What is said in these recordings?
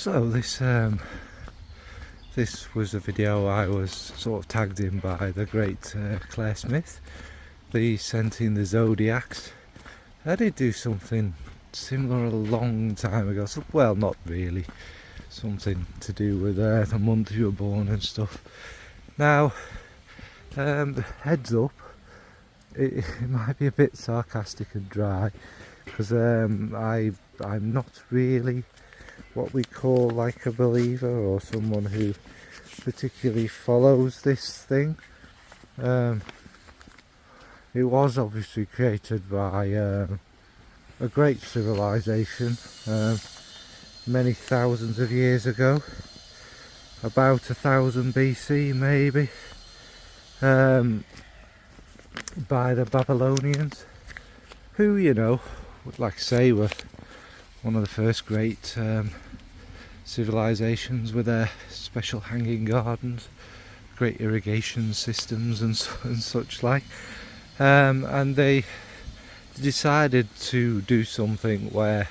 So this was a video I was sort of tagged in by the great Claire Smith, the scenting the Zodiacs. I did do something similar a long time ago, so, well, not really, something to do with the month you were born and stuff. Now, heads up, it might be a bit sarcastic and dry, because I'm not really what we call like a believer or someone who particularly follows this thing. It was obviously created by a great civilization many thousands of years ago, about 1000 BC maybe, by the Babylonians, who, you know, like I say, were one of the first great civilizations with their special hanging gardens, great irrigation systems and such like, and they decided to do something where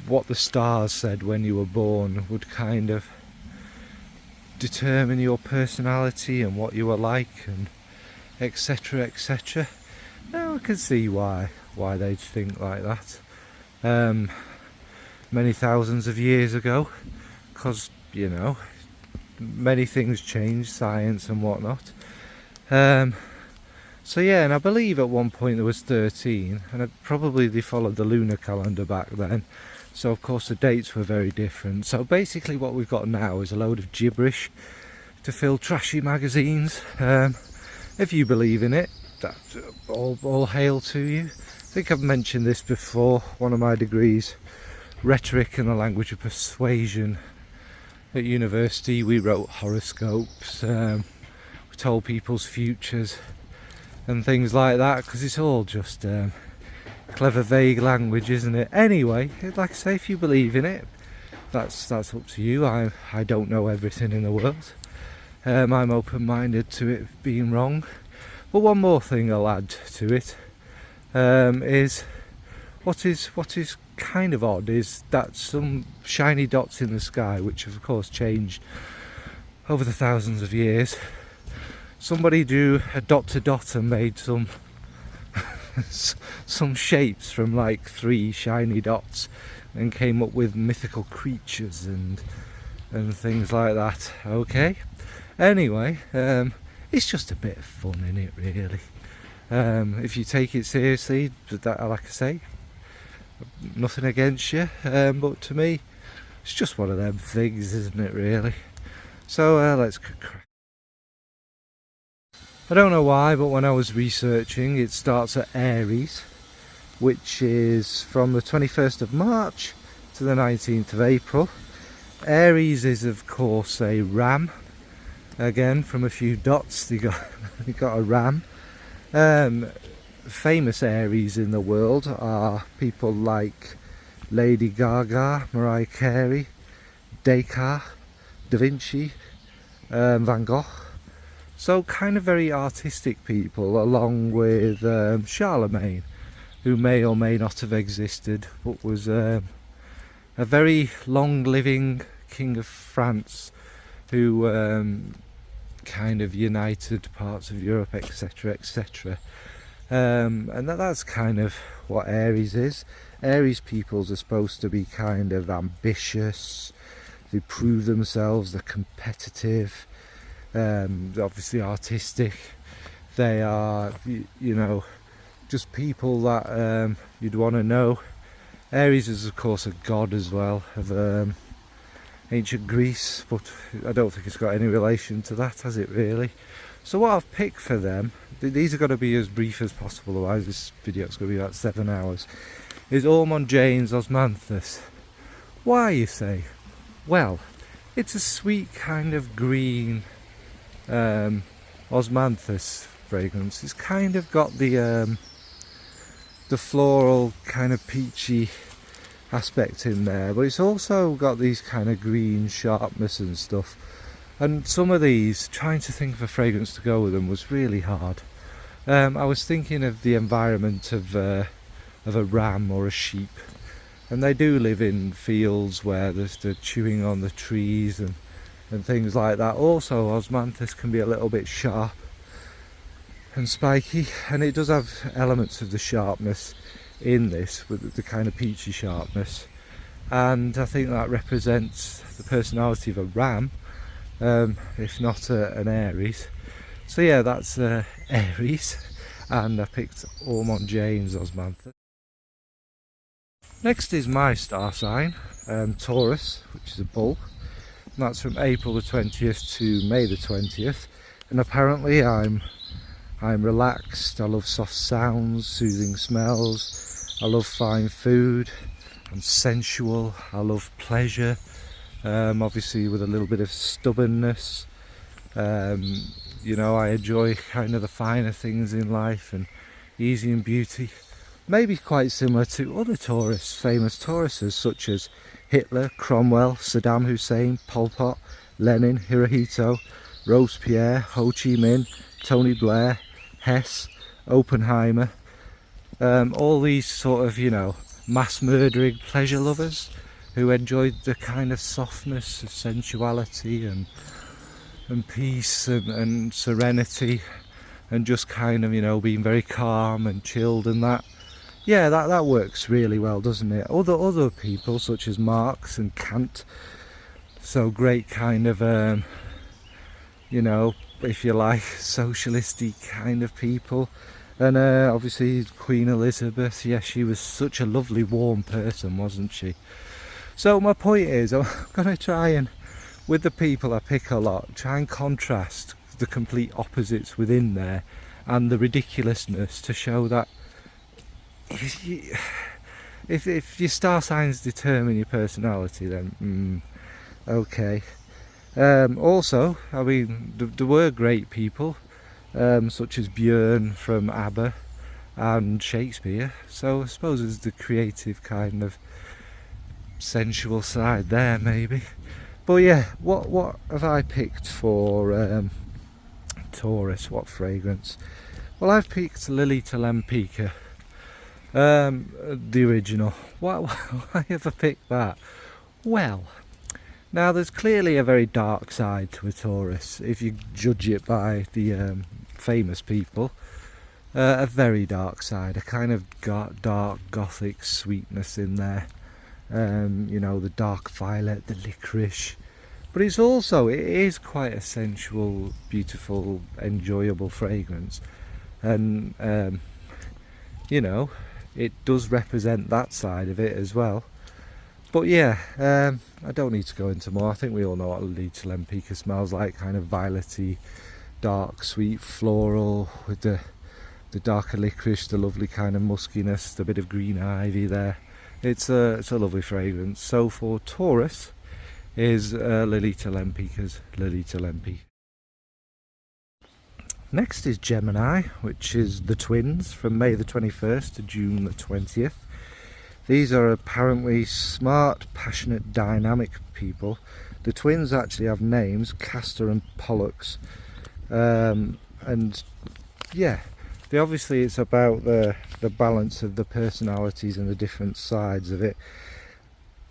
what the stars said when you were born would kind of determine your personality and what you were like, and etc, etc. Now I can see why they'd think like that many thousands of years ago, because, you know, many things changed, science and whatnot. So yeah, and I believe at one point there was 13, and they followed the lunar calendar back then, so of course the dates were very different. So basically what we've got now is a load of gibberish to fill trashy magazines. If you believe in it, that's all hail to you. I think I've mentioned this before. One of my degrees, rhetoric and the language of persuasion. At university we wrote horoscopes, we told people's futures and things like that, because it's all just clever vague language, isn't it? Anyway, like I say, if you believe in it, that's up to you. I don't know everything in the world. I'm open-minded to it being wrong. But one more thing I'll add to it is what is kind of odd is that some shiny dots in the sky, which have of course changed over the thousands of years, somebody drew a dot to dot and made some some shapes from like 3 shiny dots and came up with mythical creatures and things like that. Okay, anyway, it's just a bit of fun in it, really. If you take it seriously, like I say, nothing against you, but to me it's just one of them things, isn't it, really? So let's crack. I don't know why, but when I was researching, it starts at Aries, which is from the 21st of March to the 19th of April. Aries is of course a ram, again from a few dots you got a ram. Famous Aries in the world are people like Lady Gaga, Mariah Carey, Descartes, Da Vinci, Van Gogh. So kind of very artistic people, along with Charlemagne, who may or may not have existed, but was a very long-living king of France who kind of united parts of Europe, etc, etc. And that's kind of what Aries is. Aries peoples are supposed to be kind of ambitious, they prove themselves, they're competitive, obviously artistic. They are, you know, just people that you'd want to know. Aries is of course a god as well of ancient Greece, but I don't think it's got any relation to that, has it really? So what I've picked for them, these are going to be as brief as possible, otherwise this video is going to be about 7 hours, is Ormond Jane's Osmanthus. Why, you say? Well, it's a sweet kind of green osmanthus fragrance. It's kind of got the floral kind of peachy aspect in there, but it's also got these kind of green sharpness and stuff. And some of these, trying to think of a fragrance to go with them was really hard. I was thinking of the environment of a ram or a sheep, and they do live in fields where there's the chewing on the trees and things like that. Also, Osmanthus can be a little bit sharp and spiky, and it does have elements of the sharpness in this, with the kind of peachy sharpness, and I think that represents the personality of a ram, if not an Aries. So yeah, that's Aries, and I picked Ormond Jane's Osmanthus. Next is my star sign, Taurus, which is a bull, and that's from April the 20th to May the 20th, and apparently I'm relaxed. I love soft sounds, soothing smells, I love fine food, I'm sensual, I love pleasure, obviously with a little bit of stubbornness. You know, I enjoy kind of the finer things in life and easy and beauty. Maybe quite similar to other famous Tauruses such as Hitler, Cromwell, Saddam Hussein, Pol Pot, Lenin, Hirohito, Robespierre, Ho Chi Minh, Tony Blair, Hess, Oppenheimer. All these sort of, you know, mass murdering pleasure lovers who enjoyed the kind of softness of sensuality and peace and serenity, and just kind of, you know, being very calm and chilled, and that, yeah, that works really well, doesn't it? Other people such as Marx and Kant, so great kind of you know, if you like, socialisty kind of people. And obviously Queen Elizabeth, yes, she was such a lovely warm person, wasn't she? So my point is, I'm going to try and, with the people I pick a lot, try and contrast the complete opposites within there and the ridiculousness, to show that if your star signs determine your personality, then okay. Also, I mean, there were great people, such as Björn from ABBA and Shakespeare, so I suppose there's the creative kind of sensual side there, maybe. But yeah, what have I picked for Taurus? What fragrance? Well, I've picked Lily Talempica, the original. Why have I picked that? Well, now there's clearly a very dark side to a Taurus, if you judge it by the famous people. A very dark side, a kind of dark gothic sweetness in there. You know, the dark violet, the licorice, but it is quite a sensual, beautiful, enjoyable fragrance, and you know, it does represent that side of it as well. But yeah, I don't need to go into more. I think we all know what Lily Talempica smells like, kind of violetty, dark, sweet, floral, with the darker licorice, the lovely kind of muskiness, the bit of green ivy there. It's a lovely fragrance. So for Taurus is Lily Talempica's Lily Talempica. Next is Gemini, which is the twins, from May the 21st to June the 20th. These are apparently smart, passionate, dynamic people. The twins actually have names, Castor and Pollux, and yeah, obviously it's about the balance of the personalities and the different sides of it.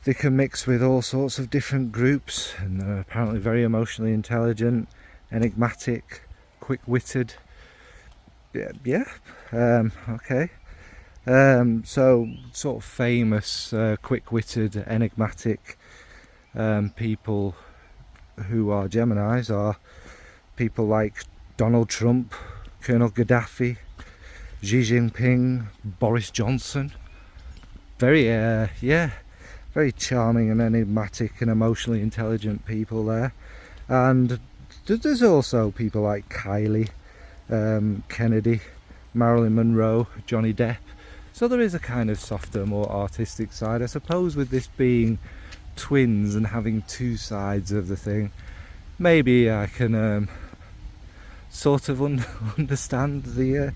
They can mix with all sorts of different groups, and they're apparently very emotionally intelligent, enigmatic, quick-witted. Yeah. Okay. So sort of famous, quick-witted, enigmatic people who are Geminis are people like Donald Trump, Colonel Gaddafi, Xi Jinping, Boris Johnson. Very very charming and enigmatic and emotionally intelligent people there. And there's also people like Kylie, Kennedy, Marilyn Monroe, Johnny Depp. So there is a kind of softer, more artistic side. I suppose with this being twins and having two sides of the thing, maybe I can sort of understand the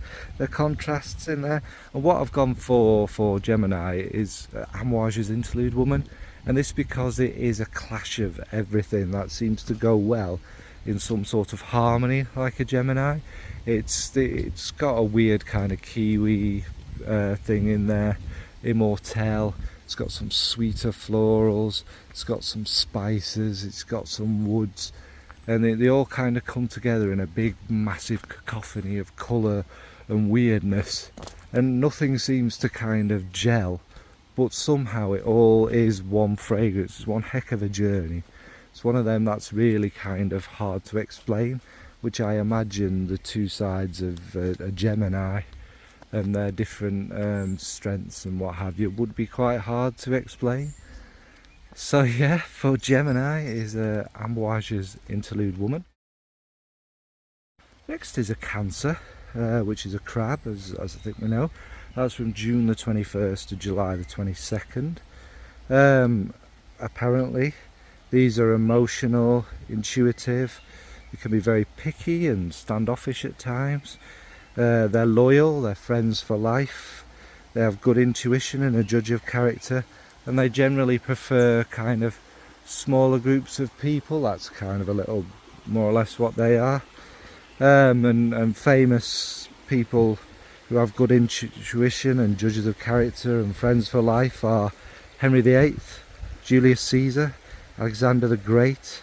contrasts in there. And what I've gone for Gemini is Amouage's Interlude Woman, and this because it is a clash of everything that seems to go well in some sort of harmony, like a Gemini. It's got a weird kind of Kiwi thing in there, Immortelle, It's got some sweeter florals, it's got some spices, it's got some woods, and they all kind of come together in a big massive cacophony of colour and weirdness, and nothing seems to kind of gel, but somehow it all is one fragrance. It's one heck of a journey. It's one of them that's really kind of hard to explain, which I imagine the two sides of a Gemini and their different strengths and what have you would be quite hard to explain. So yeah, for Gemini is Amouage's Interlude Woman. Next is a Cancer, which is a crab, as I think we know. That's from June the 21st to July the 22nd. Apparently these are emotional, intuitive. They can be very picky and standoffish at times. They're loyal, they're friends for life. They have good intuition and a judge of character, and they generally prefer kind of smaller groups of people. That's kind of a little more or less what they are. And famous people who have good intuition and judges of character and friends for life are Henry VIII, Julius Caesar, Alexander the Great.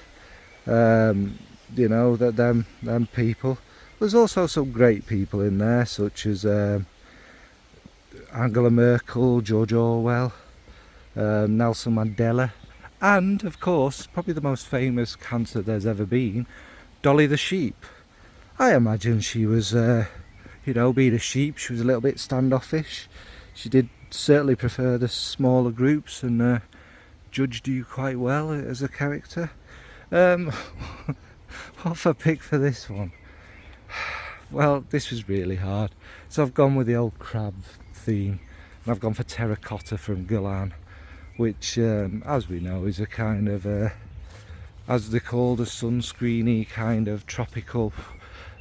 You know, that them people. There's also some great people in there, such as Angela Merkel, George Orwell, Nelson Mandela, and of course probably the most famous Cancer there's ever been, Dolly the sheep. I imagine she was you know, being a sheep, she was a little bit standoffish. She did certainly prefer the smaller groups and judged you quite well as a character. What's a pick for this one? Well, this was really hard, so I've gone with the old crab theme, and I've gone for Terracotta from Guerlain, which as we know is a kind of as they called, a sunscreeny kind of tropical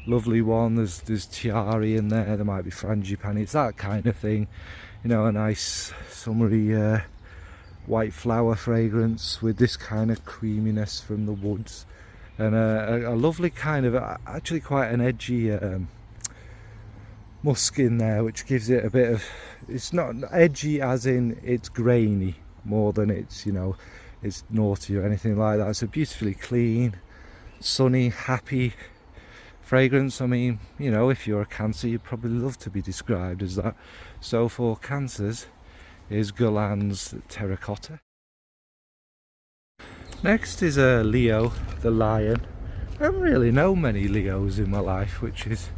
lovely one. There's tiare in there, there might be frangipani, it's that kind of thing, you know, a nice summery white flower fragrance with this kind of creaminess from the woods, and a lovely kind of actually quite an edgy musk in there, which gives it a bit of, it's not edgy as in it's grainy more than it's, you know, it's naughty or anything like that. It's a beautifully clean, sunny, happy fragrance. I mean, you know, if you're a Cancer, you'd probably love to be described as that. So for Cancers is Guerlain's Terracotta. Next is a Leo, the lion. I don't really know many Leos in my life, which is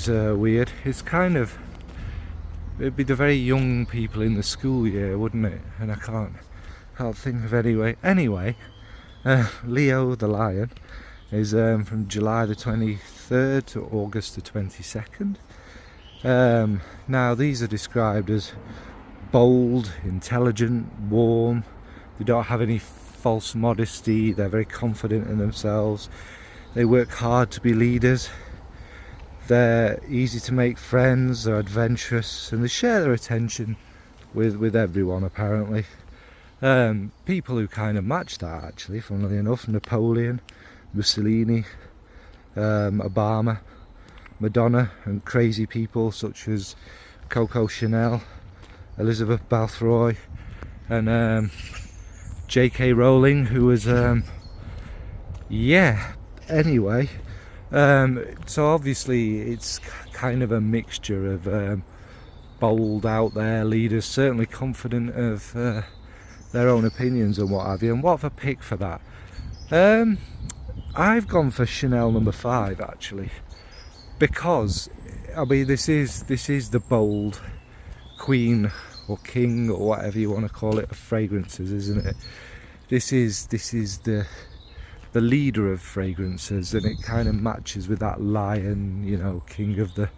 weird. It's kind of, it'd be the very young people in the school year, wouldn't it? And I can't think of anyway. Leo the lion is from July the 23rd to August the 22nd. Now these are described as bold, intelligent, warm. They don't have any false modesty. They're very confident in themselves. They work hard to be leaders. They're easy to make friends. They're adventurous, and they share their attention with everyone apparently. People who kind of match that, actually, funnily enough: Napoleon, Mussolini, Obama, Madonna, and crazy people such as Coco Chanel, Elizabeth Balfour, and J.K. Rowling, who was yeah, anyway, so obviously it's kind of a mixture of bold, out there leaders, certainly confident of their own opinions and what have you. And what have I picked for that? I've gone for Chanel number 5, actually, because I mean this is the bold queen or king or whatever you want to call it of fragrances, isn't it? This is the leader of fragrances, and it kind of matches with that lion, you know, king of the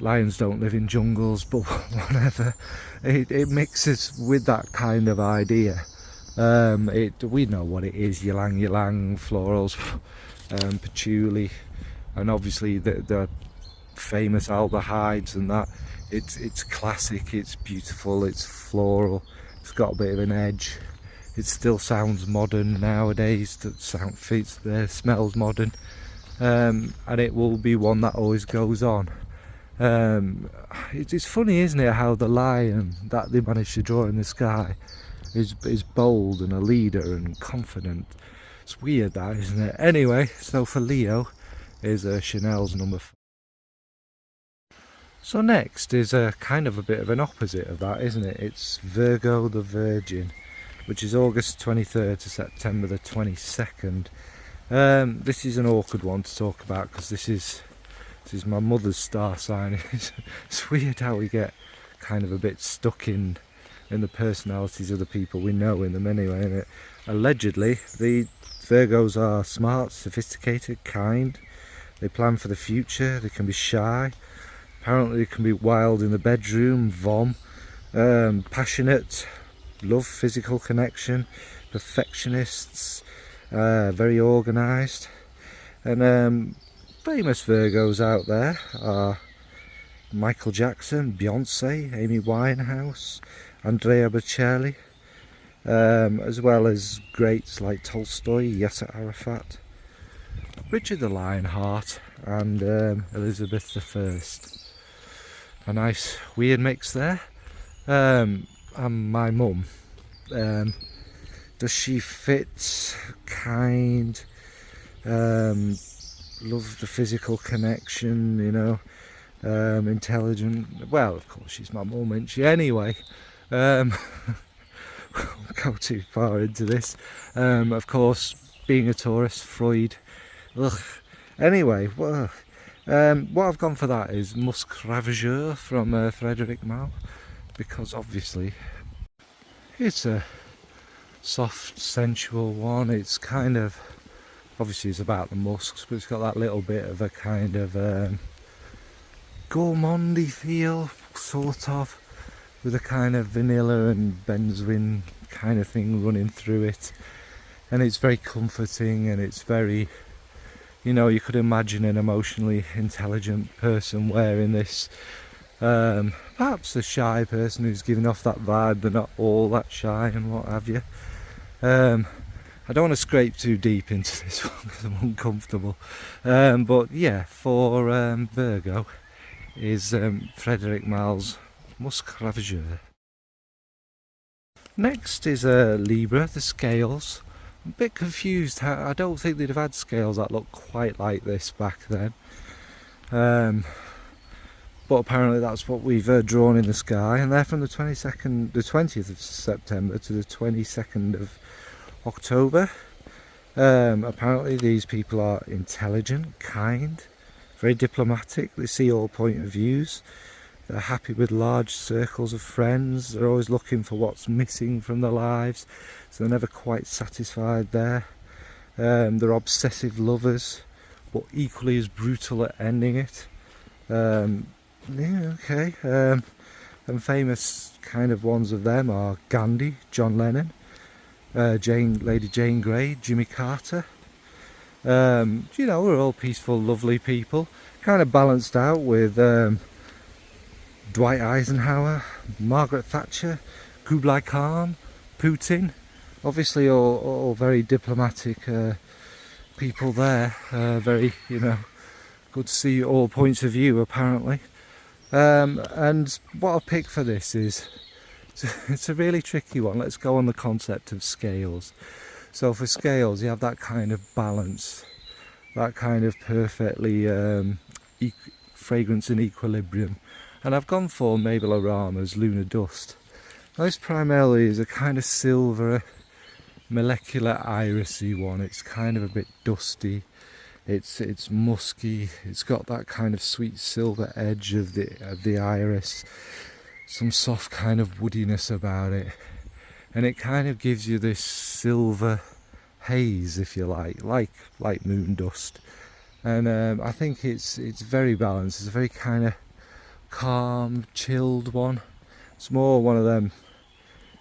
lions don't live in jungles, but whatever. It mixes with that kind of idea. We know what it is: ylang ylang, florals, patchouli, and obviously the famous aldehydes and that. It's classic, it's beautiful, it's floral, it's got a bit of an edge. It still sounds modern nowadays, smells modern, and it will be one that always goes on. It's funny, isn't it, how the lion that they managed to draw in the sky is bold and a leader and confident. It's weird, that, isn't it? Anyway, so for Leo is Chanel's number 4. So next is kind of a bit of an opposite of that, isn't it? It's Virgo the Virgin, which is August 23rd to September the 22nd. This is an awkward one to talk about because this is my mother's star sign. It's weird how we get kind of a bit stuck in the personalities of the people we know in them anyway. And allegedly, the Virgos are smart, sophisticated, kind. They plan for the future. They can be shy. Apparently, they can be wild in the bedroom, passionate, love physical connection, perfectionists, very organised. And famous Virgos out there are Michael Jackson, Beyonce, Amy Winehouse, Andrea Bocelli, as well as greats like Tolstoy, Yasser Arafat, Richard the Lionheart, and Elizabeth I. A nice weird mix there. And my mum, does she fit? Kind, love the physical connection, you know, intelligent. Well, of course she's my mum, isn't she? Anyway, won't go too far into this. Of course, being a Taurus, Freud. Ugh. Anyway, well, what I've gone for that is Musc Ravageur from Frédéric Malle, because obviously it's a soft, sensual one. It's kind of, obviously it's about the musks, but it's got that little bit of a kind of gourmandy feel, sort of, with a kind of vanilla and benzoin kind of thing running through it. And it's very comforting, and it's very, you know, you could imagine an emotionally intelligent person wearing this. Perhaps a shy person who's giving off that vibe, they're not all that shy and what have you. I don't want to scrape too deep into this one because I'm uncomfortable. But yeah, for Virgo is Frédéric Malle's Musc Ravageur. Next is Libra, the scales. I'm a bit confused. I don't think they'd have had scales that look quite like this back then. But apparently that's what we've drawn in the sky, and they're from the 20th of September to the 22nd of October. Apparently these people are intelligent, kind, very diplomatic. They see all point of views. They're happy with large circles of friends. They're always looking for what's missing from their lives, so they're never quite satisfied there. They're obsessive lovers, but equally as brutal at ending it. Yeah, okay. And famous kind of ones of them are Gandhi, John Lennon, Lady Jane Grey, Jimmy Carter. You know, we're all peaceful, lovely people, kind of balanced out with Dwight Eisenhower, Margaret Thatcher, Kublai Khan, Putin. Obviously all very diplomatic people there. Very, you know, good to see all points of view apparently. And what I'll pick for this is, it's a really tricky one. Let's go on the concept of scales. So for scales, you have that kind of balance, that kind of perfectly fragrance and equilibrium. And I've gone for Mabel Arama's Lunar Dust. Now, this primarily is a kind of silver, molecular irisy one. It's kind of a bit dusty. It's musky. It's got that kind of sweet silver edge of the iris. Some soft kind of woodiness about it, and it kind of gives you this silver haze, if you like moon dust. And I think it's very balanced. It's a very kind of calm, chilled one. It's more one of them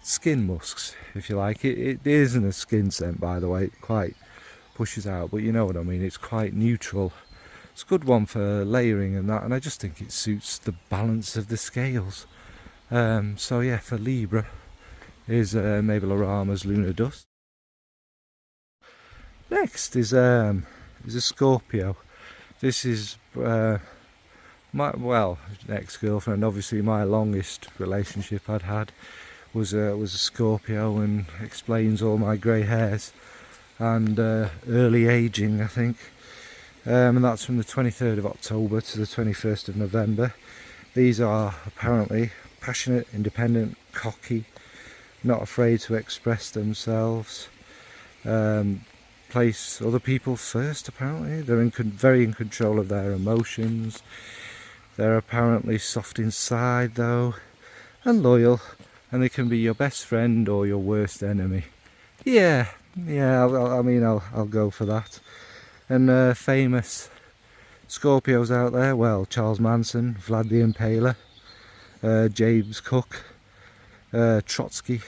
skin musks, if you like. It isn't a skin scent, by the way. It quite pushes out, but you know what I mean. It's quite neutral. It's a good one for layering and that, and I just think it suits the balance of the scales. So yeah, for Libra is Mabel Arama's Lunar Dust. Next is a Scorpio. This is well, ex-girlfriend, obviously my longest relationship I'd had was a Scorpio, and explains all my grey hairs and early aging, I think. And that's from the 23rd of October to the 21st of November. These are apparently passionate, independent, cocky, not afraid to express themselves, place other people first. Apparently they're very in control of their emotions. They're apparently soft inside though, and loyal, and they can be your best friend or your worst enemy. Yeah, I'll go for that. And famous Scorpios out there, well, Charles Manson, Vlad the Impaler, James Cook, Trotsky,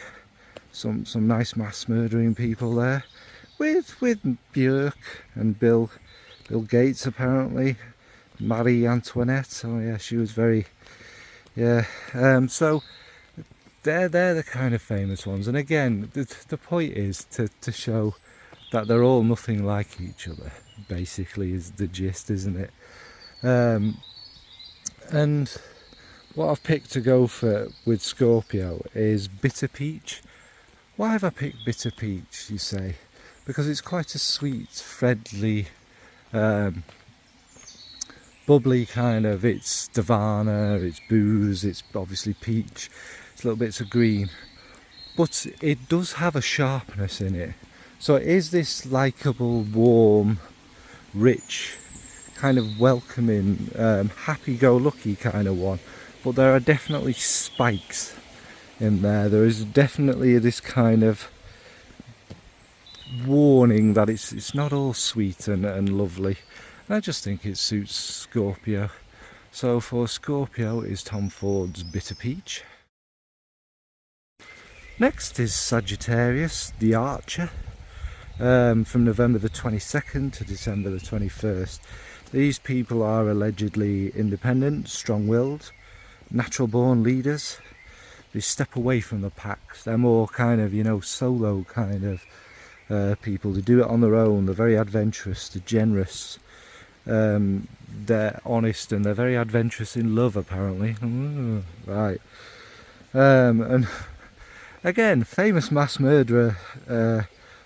some nice mass murdering people there, with Björk and Bill Gates apparently, Marie Antoinette. Oh yeah, she was very, yeah. So they're the kind of famous ones. And again, the point is to show that they're all nothing like each other. Basically, is the gist, isn't it? And what I've picked to go for with Scorpio is bitter peach. Why have I picked bitter peach, you say? Because it's quite a sweet, friendly, bubbly kind of. It's Davana, it's booze, it's obviously peach, it's little bits of green, but it does have a sharpness in it. So it is this likeable, warm, rich, kind of welcoming, happy-go-lucky kind of one. But there are definitely spikes in there. There is definitely this kind of warning that it's not all sweet and lovely. And I just think it suits Scorpio. So for Scorpio is Tom Ford's Bitter Peach. Next is Sagittarius, the Archer, from November the 22nd to December the 21st. These people are allegedly independent, strong-willed, natural-born leaders. They step away from the pack. They're more kind of, solo kind of people. They do it on their own. They're very adventurous, they're generous, they're honest, and they're very adventurous in love, apparently. Right. And again, famous mass murderer,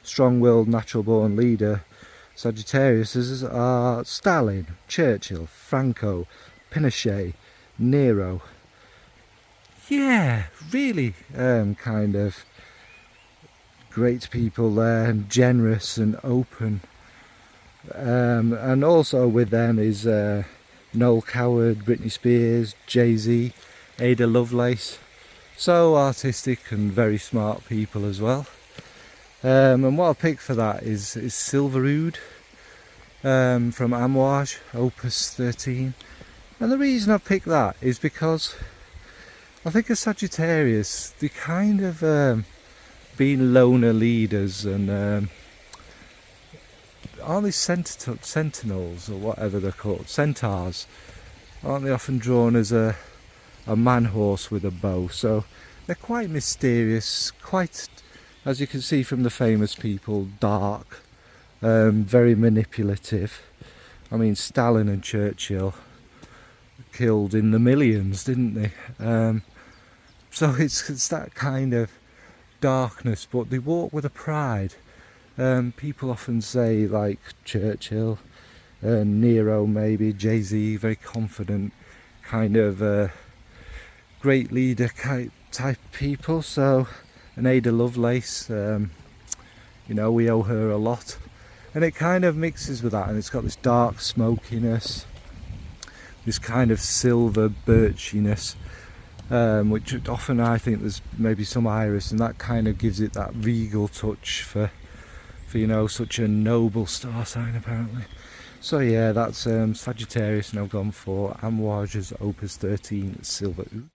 strong-willed, natural-born leader, Sagittarius are Stalin, Churchill, Franco, Pinochet, Nero. Yeah, really kind of great people there, and generous and open. And also with them is Noel Coward, Britney Spears, Jay-Z, Ada Lovelace. So artistic and very smart people as well. And what I picked for that is Silverwood from Amouage, Opus 13. And the reason I picked that is because I think as Sagittarius, they kind of been loner leaders, and aren't they sentinels or whatever they're called? Centaurs. Aren't they often drawn as a man horse with a bow? So they're quite mysterious, quite, as you can see from the famous people, dark, very manipulative. I mean, Stalin and Churchill killed in the millions, didn't they? So it's that kind of darkness, but they walk with a pride. People often say, like Churchill, Nero maybe, Jay-Z, very confident, kind of great leader type people. So, and Ada Lovelace, we owe her a lot. And it kind of mixes with that, and it's got this dark smokiness, this kind of silver birchiness, which often I think there's maybe some iris, and that kind of gives it that regal touch for such a noble star sign apparently. So yeah, that's Sagittarius, and I've gone for Amouage's Opus 13 Silver Oud.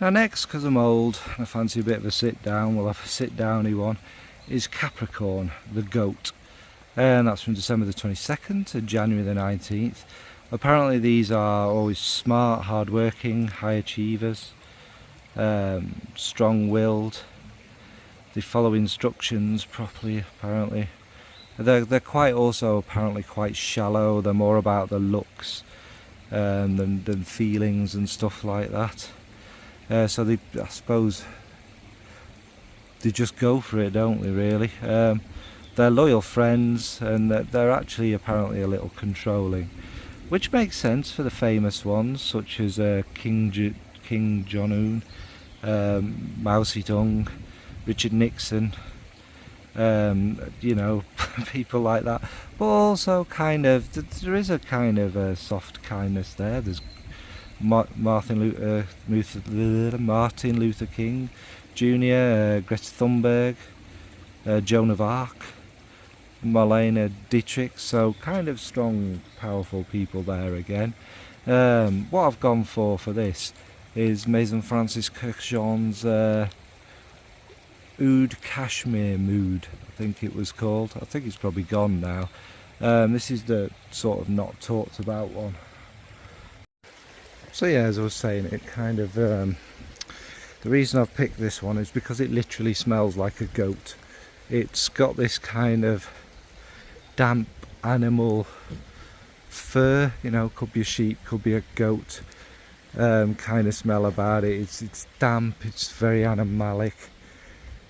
Now next, because I'm old and I fancy a bit of a sit down, we'll have a sit downy one, is Capricorn, the goat. And that's from December the 22nd to January the 19th. Apparently these are always smart, hard-working, high achievers, strong-willed. They follow instructions properly, apparently. They're quite also apparently quite shallow. They're more about the looks. than feelings and stuff like that. So they, I suppose, they just go for it, don't they, really? They're loyal friends, and they're actually apparently a little controlling, which makes sense for the famous ones, such as King Jong-un, Mao Zedong, Richard Nixon, you know, people like that. But also kind of, there is a kind of soft kindness there. There's Martin Luther King Jr., Greta Thunberg, Joan of Arc, Marlene Dietrich, so kind of strong, powerful people there again. What I've gone for this is Maison Francis Kurkdjian's Oud Kashmir Mood, I think it was called. I think it's probably gone now. This is the sort of not talked about one. So yeah, as I was saying, it kind of the reason I've picked this one is because it literally smells like a goat. It's got this kind of damp animal fur, you know, could be a sheep, could be a goat, kind of smell about it. It's damp, it's very animalic.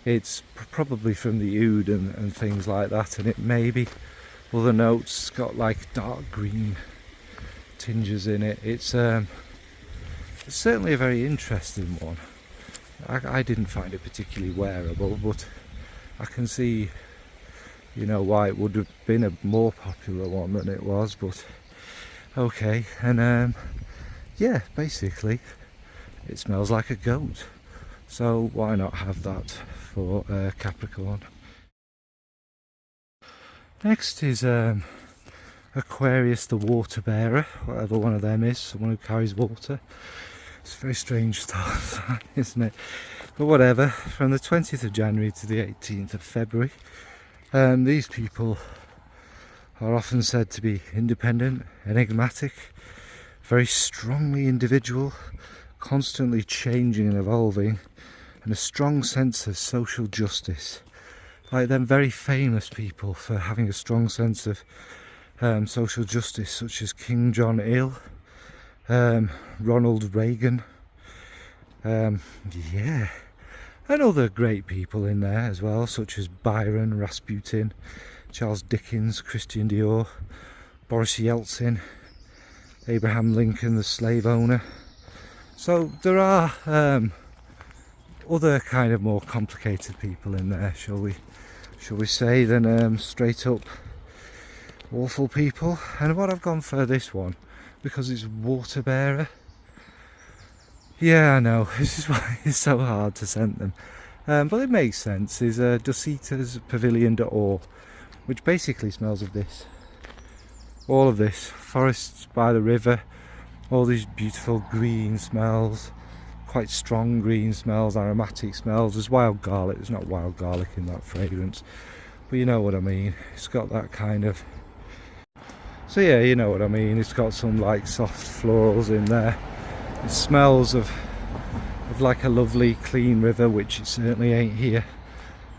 It's probably from the oud and things like that, and it maybe other notes got like dark green tinges in it. It's certainly a very interesting one. I didn't find it particularly wearable, but I can see, you know, why it would have been a more popular one than it was. But okay, and yeah, basically it smells like a goat, so why not have that for Capricorn. Next is Aquarius, the water bearer, whatever one of them is, someone who carries water. It's very strange stuff, isn't it? But whatever. From the 20th of January to the 18th of February, these people are often said to be independent, enigmatic, very strongly individual, constantly changing and evolving, and a strong sense of social justice. Like them very famous people for having a strong sense of social justice, such as King John Il, Ronald Reagan, yeah, and other great people in there as well, such as Byron, Rasputin, Charles Dickens, Christian Dior, Boris Yeltsin, Abraham Lincoln, the slave owner. So there are other kind of more complicated people in there, shall we say, than straight up awful people. And what I've gone for this one, because it's water bearer. Yeah, I know, this is why it's so hard to scent them, but it makes sense. Is Dosita's Pavilion d'Or, which basically smells of this, all of this, forests by the river, all these beautiful green smells, quite strong green smells, aromatic smells. There's wild garlic. There's not wild garlic in that fragrance, but you know what I mean. It's got that kind of, so yeah, you know what I mean. It's got some like soft florals in there. It smells of like a lovely clean river, which it certainly ain't here,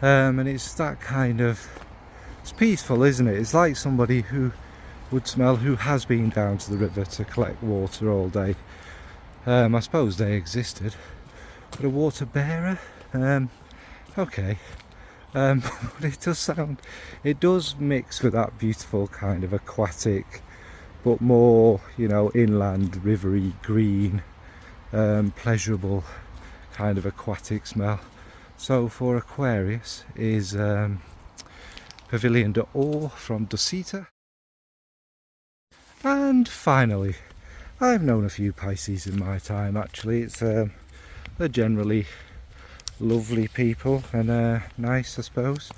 and it's that kind of, it's peaceful, isn't it? It's like somebody who would smell, who has been down to the river to collect water all day. I suppose they existed, but a water bearer, okay, but it does sound, it does mix with that beautiful kind of aquatic, but more, you know, inland, rivery, green, pleasurable kind of aquatic smell. So for Aquarius is Pavilion d'Or from Dosita. And finally, I've known a few Pisces in my time actually. It's they're generally lovely people and nice, I suppose,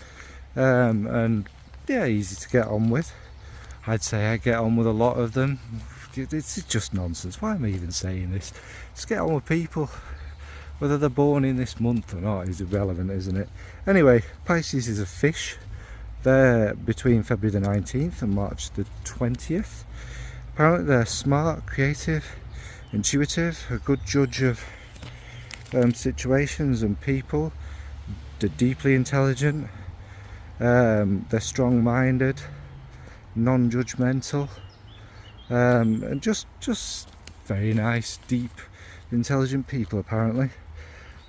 and yeah, easy to get on with. I'd say I get on with a lot of them. It's just nonsense. Why am I even saying this? Just get on with people. Whether they're born in this month or not is irrelevant, isn't it? Anyway, Pisces is a fish. They're between February the 19th and March the 20th. Apparently they're smart, creative, intuitive, a good judge of situations and people. They're deeply intelligent. They're strong-minded, non-judgmental. and just very nice, deep, intelligent people apparently.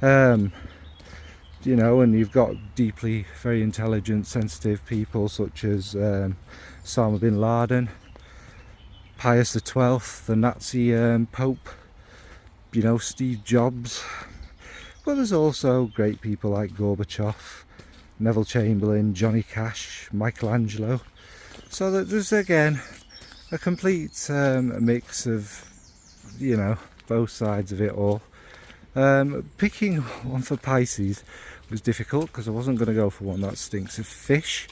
You know, and you've got deeply very intelligent, sensitive people such as Osama bin Laden, Pius XII, the Nazi Pope, you know, Steve Jobs. But there's also great people like Gorbachev, Neville Chamberlain, Johnny Cash, Michelangelo. So that there's again a complete mix of, you know, both sides of it all. Picking one for Pisces was difficult because I wasn't going to go for one that stinks of fish,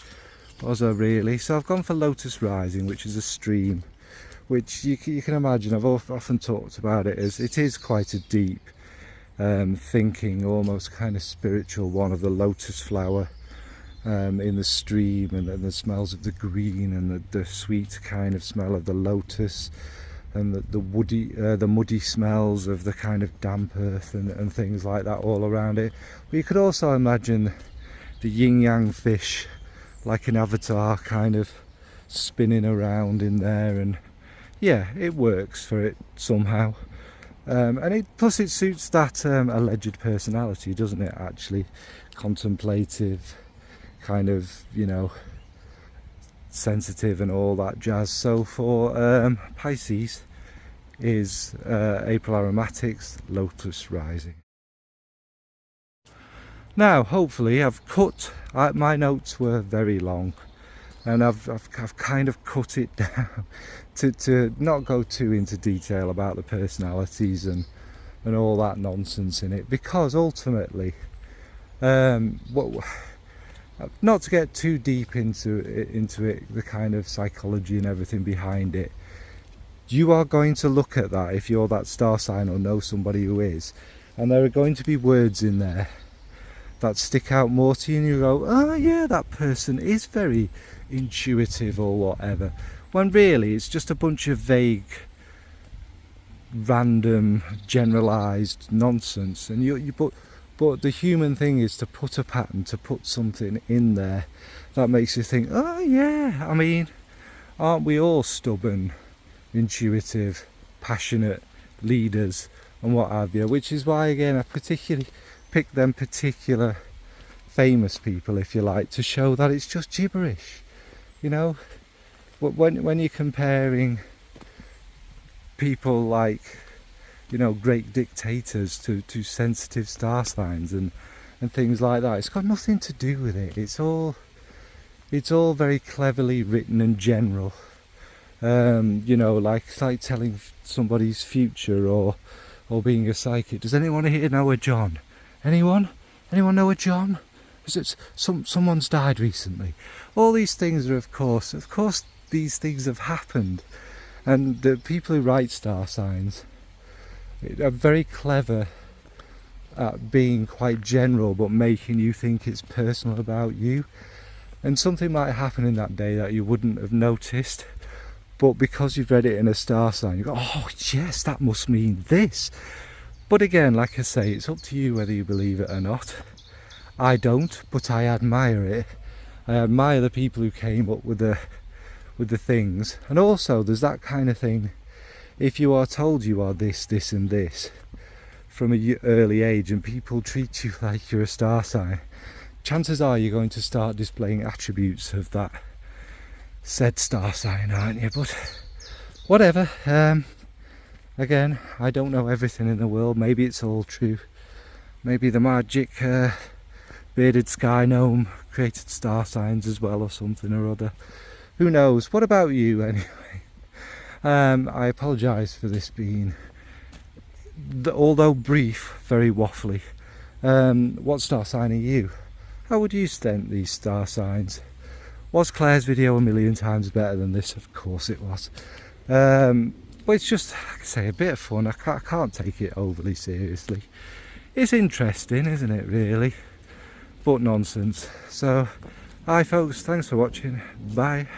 was I really? So I've gone for Lotus Rising, which is a stream, which you can imagine, I've often talked about it as it is quite a deep thinking, almost kind of spiritual one of the lotus flower in the stream, and the smells of the green, and the sweet kind of smell of the lotus, and the muddy smells of the kind of damp earth and things like that all around it. But you could also imagine the yin-yang fish like an avatar kind of spinning around in there, and yeah, it works for it somehow. And plus it suits that alleged personality, doesn't it, actually? Contemplative, kind of, you know, sensitive and all that jazz. So for Pisces is April Aromatics, Lotus Rising. Now hopefully I've cut, my notes were very long, and I've kind of cut it down to not go too into detail about the personalities and all that nonsense in it, because ultimately not to get too deep into it, the kind of psychology and everything behind it. You are going to look at that if you're that star sign or know somebody who is, and there are going to be words in there that stick out more to you, and you go, oh yeah, that person is very intuitive or whatever, when really it's just a bunch of vague, random, generalized nonsense. And but the human thing is to put a pattern, to put something in there that makes you think, oh yeah, I mean, aren't we all stubborn, intuitive, passionate leaders and what have you? Which is why, again, I particularly picked them particular famous people, if you like, to show that it's just gibberish. You know, when you're comparing people like, you know, great dictators to sensitive star signs and things like that, it's got nothing to do with it. It's all very cleverly written and general. You know, like telling somebody's future or being a psychic. Does anyone here know a John? Anyone know a John? Is it someone's died recently? All these things are, of course these things have happened, and the people who write star signs are very clever at being quite general but making you think it's personal about you, and something might happen in that day that you wouldn't have noticed, but because you've read it in a star sign, you go, oh yes, that must mean this. But again, like I say, it's up to you whether you believe it or not. I don't, but I admire it. I admire the people who came up with the things. And also there's that kind of thing, if you are told you are this and this from an early age, and people treat you like you're a star sign, chances are you're going to start displaying attributes of that said star sign, aren't you? But whatever. Again, I don't know everything in the world. Maybe it's all true. Maybe the magic bearded sky gnome created star signs as well, or something or other. Who knows? What about you anyway? I apologise for this being, although brief, very waffly. What star sign are you? How would you stent these star signs? Was Claire's video a million times better than this? Of course it was. But it's just, like I say, a bit of fun. I can't take it overly seriously. It's interesting, isn't it, really? But nonsense. So, hi folks, thanks for watching. Bye.